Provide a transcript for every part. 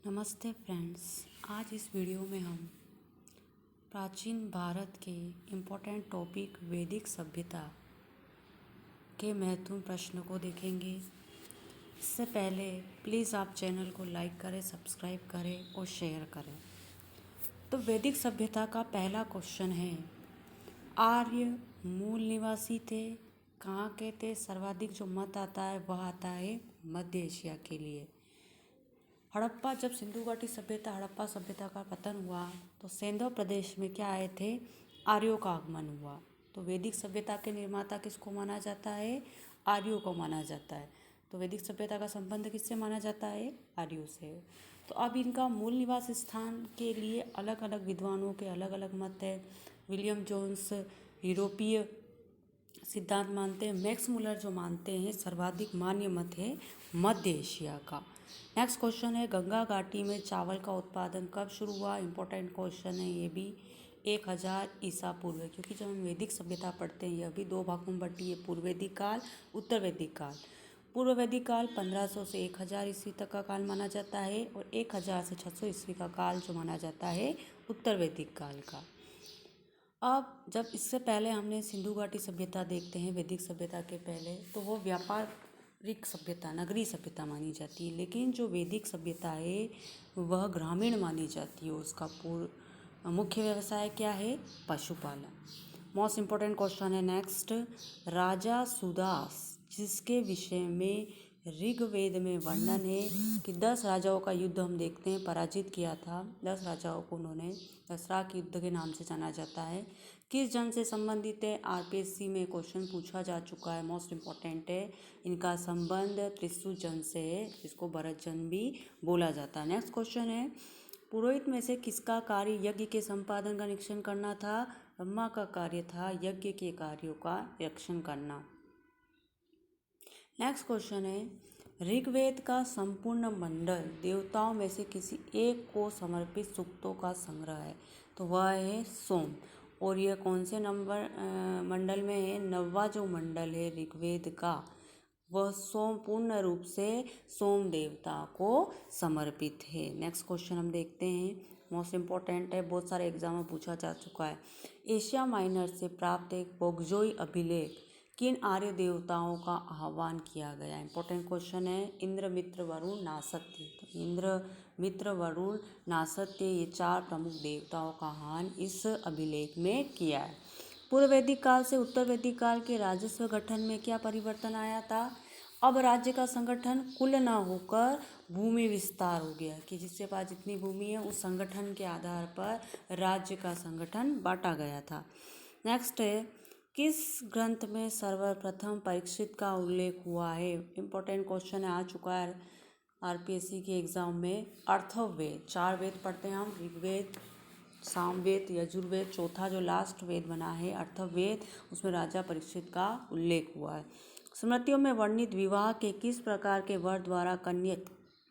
नमस्ते फ्रेंड्स। आज इस वीडियो में हम प्राचीन भारत के इम्पोर्टेंट टॉपिक वैदिक सभ्यता के महत्वपूर्ण प्रश्न को देखेंगे। इससे पहले प्लीज़ आप चैनल को लाइक करें, सब्सक्राइब करें और शेयर करें। तो वैदिक सभ्यता का पहला क्वेश्चन है, आर्य मूल निवासी थे, कहाँ के थे? सर्वाधिक जो मत आता है वह आता है मध्य एशिया के लिए। हड़प्पा, जब सिंधु घाटी सभ्यता हड़प्पा सभ्यता का पतन हुआ तो सेंधव प्रदेश में क्या आए थे? आर्यों का आगमन हुआ। तो वैदिक सभ्यता के निर्माता किसको माना जाता है? आर्यों को माना जाता है। तो वैदिक सभ्यता का संबंध किससे माना जाता है? आर्यों से। तो अब इनका मूल निवास स्थान के लिए अलग अलग विद्वानों के अलग अलग मत है। विलियम जोन्स यूरोपीय सिद्धांत मानते हैं, मैक्स मुलर जो मानते हैं सर्वाधिक मान्य मत है मध्य एशिया का। नेक्स्ट क्वेश्चन है, गंगा घाटी में चावल का उत्पादन कब शुरू हुआ? इंपॉर्टेंट क्वेश्चन है ये भी। 1000 ईसा पूर्व, क्योंकि जब हम वैदिक सभ्यता पढ़ते हैं यह भी दो भागों में बटी है, पूर्व वैदिक काल, उत्तर वैदिक काल। पूर्व वैदिक काल 1500 से 1000 ईस्वी तक का काल माना जाता है और 1000 से 600 ईस्वी का काल जो माना जाता है उत्तर वैदिक काल का। अब जब इससे पहले हमने सिंधु घाटी सभ्यता देखते हैं वैदिक सभ्यता के पहले, तो वो व्यापारिक सभ्यता, नगरीय सभ्यता मानी जाती है। लेकिन जो वैदिक सभ्यता है वह ग्रामीण मानी जाती है। उसका मुख्य व्यवसाय क्या है? पशुपालन। मोस्ट इम्पोर्टेंट क्वेश्चन है नेक्स्ट, राजा सुदास जिसके विषय में ऋग्वेद में वर्णन है कि 10 राजाओं का युद्ध हम देखते हैं पराजित किया था। 10 राजाओं को उन्होंने दसरा के युद्ध के नाम से जाना जाता है। किस जन से संबंधित है? आरपीएससी में क्वेश्चन पूछा जा चुका है, मोस्ट इम्पोर्टेंट है। इनका संबंध त्रिशु जन से है, जिसको भरत जन भी बोला जाता है। नेक्स्ट क्वेश्चन है, पुरोहित में से किसका कार्य यज्ञ के संपादन का निरीक्षण करना था? ब्रह्मा का कार्य था यज्ञ के कार्यों का निरीक्षण करना। नेक्स्ट क्वेश्चन है, ऋग्वेद का संपूर्ण मंडल देवताओं में से किसी एक को समर्पित सूक्तों का संग्रह है, तो वह है सोम। और यह कौन से नंबर मंडल में है? 9वां जो मंडल है ऋग्वेद का वह सोम, पूर्ण रूप से सोम देवता को समर्पित है। नेक्स्ट क्वेश्चन हम देखते हैं, मोस्ट इम्पोर्टेंट है, बहुत सारे एग्जाम में पूछा जा चुका है। एशिया माइनर से प्राप्त एक बोगजोई अभिलेख किन आर्य देवताओं का आह्वान किया गया? इंपॉर्टेंट क्वेश्चन है। इंद्र, मित्र, वरुण, नासत्य। तो इंद्र, मित्र, वरुण, नासत्य, ये 4 प्रमुख देवताओं का आह्वान इस अभिलेख में किया है। पूर्व वैदिक काल से उत्तर वैदिक काल के राजस्व गठन में क्या परिवर्तन आया था? अब राज्य का संगठन कुल न होकर भूमि विस्तार हो गया, कि जिसके पास जितनी भूमि है उस संगठन के आधार पर राज्य का संगठन बांटा गया था। नेक्स्ट है, किस ग्रंथ में सर्वप्रथम परीक्षित का उल्लेख हुआ है? इंपॉर्टेंट क्वेश्चन आ चुका है आरपीएससी के एग्ज़ाम में। अर्थवेद, 4 वेद पढ़ते हैं हम, ऋग्वेद, सामवेद, यजुर्वेद, चौथा जो लास्ट वेद बना है अर्थवेद, उसमें राजा परीक्षित का उल्लेख हुआ है। स्मृतियों में वर्णित विवाह के किस प्रकार के वर द्वारा कन्या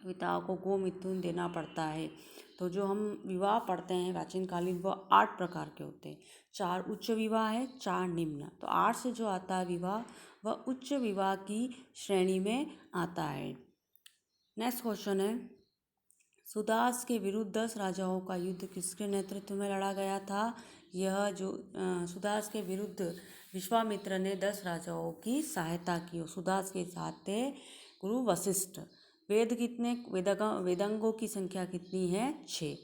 पिताओं को गोमिथुन देना पड़ता है? तो जो हम विवाह पढ़ते हैं प्राचीन कालीन वह 8 प्रकार के होते हैं। 4 उच्च विवाह है, 4 निम्न। तो 8 से जो आता है विवाह वह उच्च विवाह की श्रेणी में आता है। नेक्स्ट क्वेश्चन है, सुदास के विरुद्ध 10 राजाओं का युद्ध किसके नेतृत्व में लड़ा गया था? यह जो सुदास के विरुद्ध विश्वामित्र ने 10 राजाओं की सहायता की। सुदास के साथ थे गुरु वशिष्ठ। वेद कितने? वेदांगों की संख्या कितनी है? 6।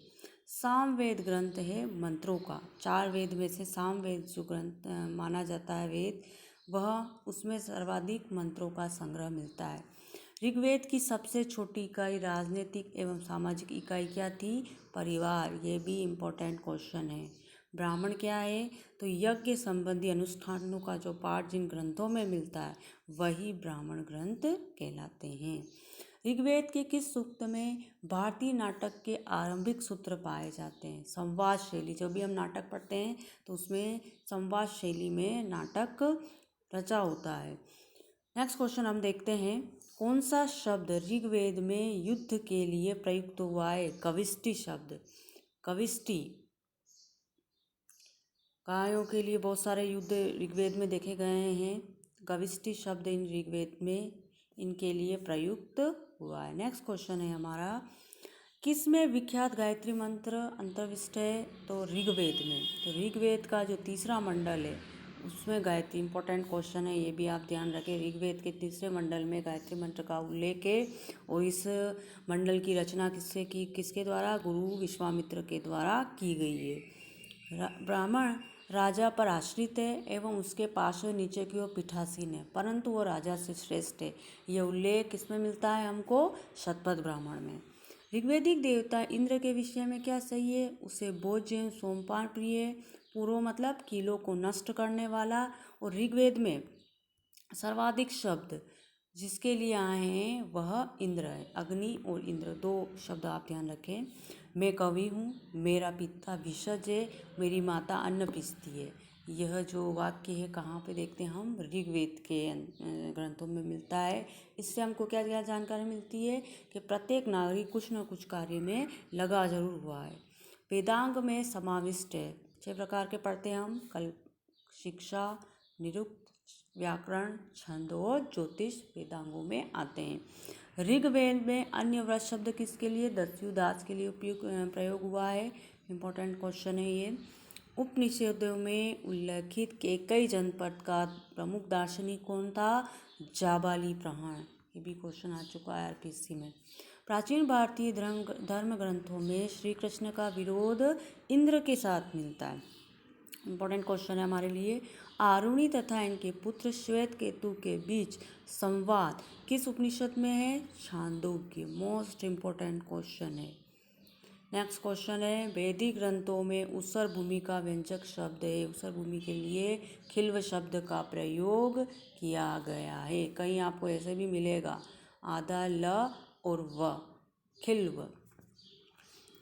सामवेद ग्रंथ है मंत्रों का। 4 वेद में से सामवेद जो ग्रंथ माना जाता है वेद, वह उसमें सर्वाधिक मंत्रों का संग्रह मिलता है। ऋग्वेद की सबसे छोटी इकाई राजनीतिक एवं सामाजिक इकाई क्या थी? परिवार। ये भी इम्पोर्टेंट क्वेश्चन है। ब्राह्मण क्या है? तो यज्ञ संबंधी अनुष्ठानों का जो पाठ जिन ग्रंथों में मिलता है वही ब्राह्मण ग्रंथ कहलाते हैं। ऋग्वेद के किस सूक्त में भारतीय नाटक के आरंभिक सूत्र पाए जाते हैं? संवाद शैली। जब भी हम नाटक पढ़ते हैं तो उसमें संवाद शैली में नाटक रचा होता है। नेक्स्ट क्वेश्चन हम देखते हैं, कौन सा शब्द ऋग्वेद में युद्ध के लिए प्रयुक्त हुआ है? कविष्टि शब्द। कविष्टि, गायों के लिए बहुत सारे युद्ध ऋग्वेद में देखे गए हैं। कविष्टि शब्द इन ऋग्वेद में इनके लिए प्रयुक्त हुआ है। नेक्स्ट क्वेश्चन है हमारा, किस में विख्यात गायत्री मंत्र अंतर्विष्ट है? तो ऋग्वेद में। तो ऋग्वेद का जो तीसरा मंडल है उसमें गायत्री, इंपॉर्टेंट क्वेश्चन है, ये भी आप ध्यान रखें। ऋग्वेद के तीसरे मंडल में गायत्री मंत्र का उल्लेख है और इस मंडल की रचना किसके द्वारा? गुरु विश्वामित्र के द्वारा की गई है। ब्राह्मण राजा पर आश्रित है एवं उसके पार्श्व नीचे की ओर पीठासीन है, परंतु वो राजा से श्रेष्ठ है। ये उल्लेख किसमें मिलता है हमको? शतपथ ब्राह्मण में। ऋग्वेदिक देवता इंद्र के विषय में क्या सही है? उसे भोज्य सोमपान प्रिय, पूर्व मतलब कीलों को नष्ट करने वाला, और ऋग्वेद में सर्वाधिक शब्द जिसके लिए आए हैं वह इंद्र है। अग्नि और इंद्र, दो शब्द आप ध्यान रखें। मैं कवि हूँ, मेरा पिता भिषज है, मेरी माता अन्न पीसती है। यह जो वाक्य है कहाँ पे देखते हैं हम? ऋग्वेद के ग्रंथों में मिलता है। इससे हमको क्या क्या जानकारी मिलती है कि प्रत्येक नागरिक कुछ न कुछ कार्य में लगा जरूर हुआ है। वेदांग में समाविष्ट है। 6 प्रकार के पढ़ते हैं हम: कल्प, शिक्षा, निरुक्त, व्याकरण, छंद और ज्योतिष वेदांगों में आते हैं। ऋग्वेद में अन्य व्रत शब्द किसके लिए? दस्यु दास के लिए प्रयोग हुआ है। इंपॉर्टेंट क्वेश्चन है ये। उपनिषदों में उल्लेखित कई जनपद का प्रमुख दार्शनिक कौन था? जाबाली प्रहण। ये भी क्वेश्चन आ चुका है आरपीएससी में। प्राचीन भारतीय धर्म ग्रंथों में श्री कृष्ण का विरोध इंद्र के साथ मिलता है। इंपॉर्टेंट क्वेश्चन है हमारे लिए। आरुणि तथा इनके पुत्र श्वेत केतु के बीच संवाद किस उपनिषद में है? छांदोग्य। मोस्ट इंपॉर्टेंट क्वेश्चन है। नेक्स्ट क्वेश्चन है, वैदिक ग्रंथों में उसर भूमि का व्यंजक शब्द है। उसर भूमि के लिए खिल्व शब्द का प्रयोग किया गया है। कहीं आपको ऐसे भी मिलेगा, आधा ल और व, खिल्व।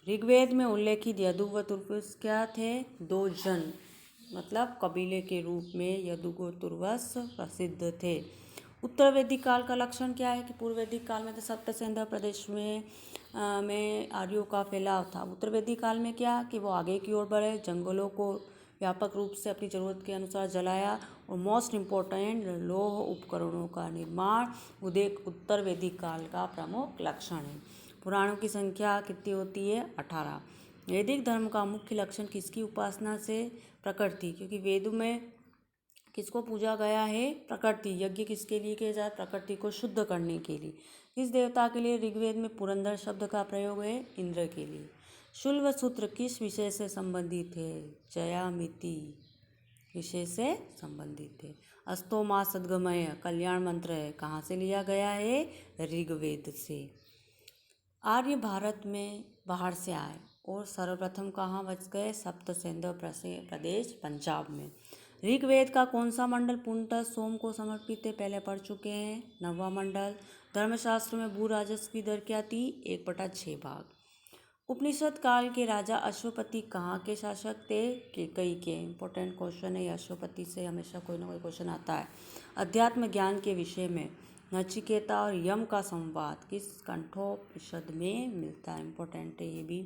ऋग्वेद में उल्लेखित यदु व तुर्वस क्या थे? 2 जन, मतलब कबीले के रूप में यदु व तुर्वस प्रसिद्ध थे। उत्तर वैदिक काल का लक्षण क्या है? कि पूर्व वैदिक काल में तो सप्त सिंधु प्रदेश में आर्यों का फैलाव था। उत्तर वैदिक काल में क्या कि वो आगे की ओर बढ़े, जंगलों को व्यापक रूप से अपनी ज़रूरत के अनुसार जलाया, और मोस्ट इम्पोर्टेंट लौह उपकरणों का निर्माण उत्तर वैदिक काल का प्रमुख लक्षण है। पुराणों की संख्या कितनी होती है? 18। वैदिक धर्म का मुख्य लक्षण किसकी उपासना से? प्रकृति, क्योंकि वेदों में किसको पूजा गया है? प्रकृति। यज्ञ किसके लिए किया जाए? प्रकृति को शुद्ध करने के लिए। किस देवता के लिए ऋग्वेद में पुरंदर शब्द का प्रयोग है? इंद्र के लिए। शुल्व सूत्र किस विषय से संबंधित है? जयामिति विषय से संबंधित है। अस्तो मा सद्गमय कल्याण मंत्र है, कहाँ से लिया गया है? ऋग्वेद से। आर्य भारत में बाहर से आए और सर्वप्रथम कहाँ बस गए? सप्त सिंधु प्रदेश पंजाब में। ऋग्वेद का कौन सा मंडल पूर्णतः सोम को समर्पित है? पहले पढ़ चुके हैं, 9वां मंडल। धर्मशास्त्र में भू राजस्व की दर क्या थी? 1/6 भाग। उपनिषद काल के राजा अश्वपति कहाँ के शासक थे? केकई के। इंपॉर्टेंट क्वेश्चन है, अश्वपति से हमेशा कोई ना कोई क्वेश्चन आता है। अध्यात्म ज्ञान के विषय में नचिकेता और यम का संवाद किस कंठोपनिषद में मिलता है? इंपॉर्टेंट है ये भी।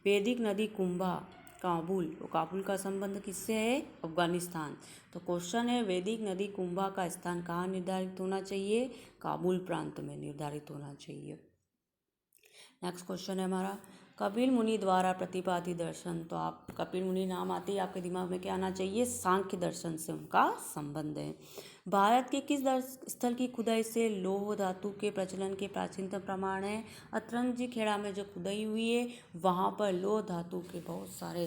वैदिक नदी कुंभा काबुल, तो काबुल का संबंध किससे है? अफगानिस्तान। तो क्वेश्चन है, वैदिक नदी कुंभा का स्थान कहाँ निर्धारित होना चाहिए? काबुल प्रांत में निर्धारित होना चाहिए। नेक्स्ट क्वेश्चन है हमारा, कपिल मुनि द्वारा प्रतिपादित दर्शन। तो आप कपिल मुनि नाम आते ही आपके दिमाग में क्या आना चाहिए? सांख्य दर्शन से उनका संबंध है। भारत के किस स्थल की खुदाई से लौह धातु के प्रचलन के प्राचीनतम प्रमाण है? अतरंगी खेड़ा में जो खुदाई हुई है वहाँ पर लौह धातु के बहुत सारे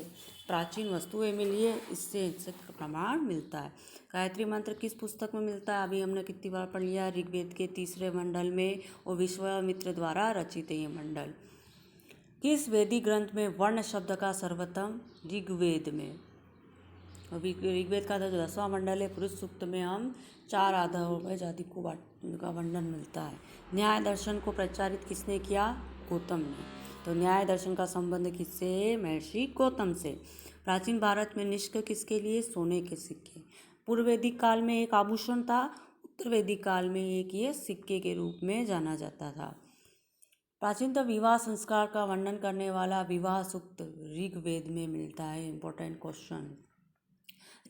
प्राचीन वस्तुएं मिली है, इससे प्रमाण मिलता है। गायत्री मंत्र किस पुस्तक में मिलता है? अभी हमने कितनी बार पढ़ लिया, ऋग्वेद के तीसरे मंडल में, और विश्वामित्र द्वारा रचित है ये मंडल। किस वैदिक ग्रंथ में वर्ण शब्द का सर्वोत्तम? ऋग्वेद में। ऋग्वेद का जो 10वां मंडल है, पुरुष सूक्त में हम 4 आधारों पर जाति का वर्णन मिलता है। न्याय दर्शन को प्रचारित किसने किया? गौतम ने। तो न्याय दर्शन का संबंध किससे है? महर्षि गौतम से। प्राचीन भारत में निष्क किसके लिए? सोने के सिक्के। पूर्व वैदिक काल में एक आभूषण था, उत्तर वैदिक काल में एक ये सिक्के के रूप में जाना जाता था। प्राचीनतम विवाह संस्कार का वर्णन करने वाला विवाह सूक्त ऋग्वेद में मिलता है। Important question.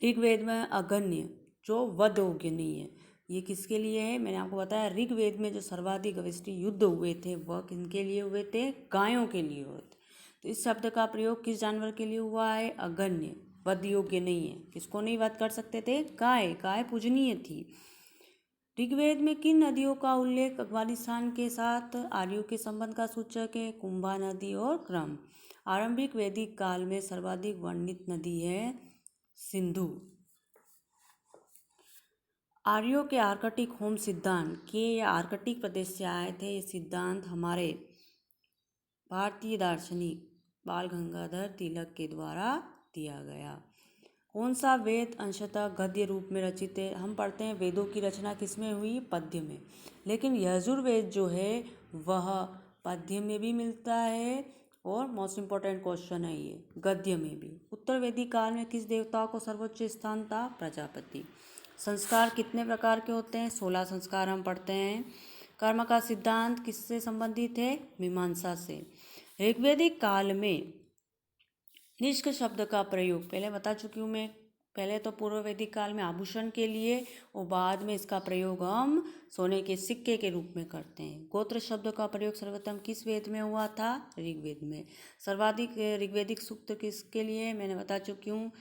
ऋग्वेद में अगन्य जो वध योग्य नहीं है, ये किसके लिए है? मैंने आपको बताया ऋग्वेद में जो सर्वाधिक अवशिष्ट युद्ध हुए थे वह किनके लिए हुए थे? गायों के लिए हुए थे। तो इस शब्द का प्रयोग किस जानवर के लिए हुआ है? अगन्य, वध योग्य नहीं है। किसको नहीं वध कर सकते थे? गाय। गाय पूजनीय थी। ऋग्वेद में किन नदियों का उल्लेख अफगानिस्तान के साथ आर्यों के संबंध का सूचक है? कुंभा नदी और क्रम। आरंभिक वैदिक काल में सर्वाधिक वर्णित नदी है सिंधु। आर्यों के आर्कटिक होम सिद्धांत के या आर्कटिक प्रदेश से आए थे। ये सिद्धांत हमारे भारतीय दार्शनिक बाल गंगाधर तिलक के द्वारा दिया गया। कौन सा वेद अंशतः गद्य रूप में रचित है? हम पढ़ते हैं वेदों की रचना किसमें हुई? पद्य में। लेकिन यजुर्वेद जो है वह पद्य में भी मिलता है और मोस्ट इम्पॉर्टेंट क्वेश्चन है ये, गद्य में भी। उत्तर वैदिक काल में किस देवता को सर्वोच्च स्थान था? प्रजापति। संस्कार कितने प्रकार के होते हैं? 16 संस्कार हम पढ़ते हैं। कर्म का सिद्धांत किससे संबंधित है? मीमांसा से। ऋग्वैदिक काल में निष्क शब्द का प्रयोग पहले बता चुकी हूँ मैं। पहले तो पूर्व वैदिक काल में आभूषण के लिए और बाद में इसका प्रयोग हम सोने के सिक्के के रूप में करते हैं। गोत्र शब्द का प्रयोग सर्वप्रथम किस वेद में हुआ था? ऋग्वेद में। सर्वाधिक ऋग्वैदिक सूक्त किसके लिए? मैंने बता चुकी हूँ,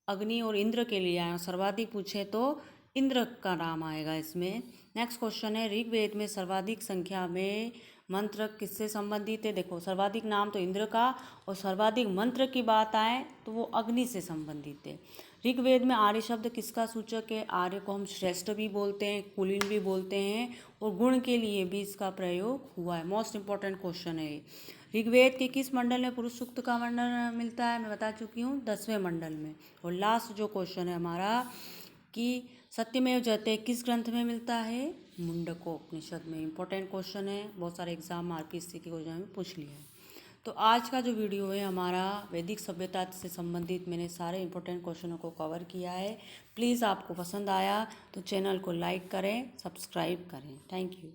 अग्नि और इंद्र के लिए आया। सर्वाधिक पूछे तो इंद्र का नाम आएगा इसमें। नेक्स्ट क्वेश्चन है, ऋग्वेद में सर्वाधिक संख्या में मंत्र किससे संबंधित है? देखो सर्वाधिक नाम तो इंद्र का और सर्वाधिक मंत्र की बात आए तो वो अग्नि से संबंधित है। ऋग्वेद में आर्य शब्द किसका सूचक है? आर्य को हम श्रेष्ठ भी बोलते हैं, कुलीन भी बोलते हैं और गुण के लिए भी इसका प्रयोग हुआ है। मोस्ट इंपॉर्टेंट क्वेश्चन है। ऋग्वेद के किस मंडल में पुरुष सूक्त का वर्णन मिलता है? मैं बता चुकी हूँ 10वें मंडल में। और लास्ट जो क्वेश्चन है हमारा कि सत्यमेव जयते किस ग्रंथ में मिलता है? मुंडकोपनिषद में। इंपॉर्टेंट क्वेश्चन है, बहुत सारे एग्जाम आरपीएससी के क्वेश्चन में पूछ लिया है। तो आज का जो वीडियो है हमारा वैदिक सभ्यता से संबंधित, मैंने सारे इंपॉर्टेंट क्वेश्चनों को कवर किया है। प्लीज़ आपको पसंद आया तो चैनल को लाइक करें, सब्सक्राइब करें। Thank you.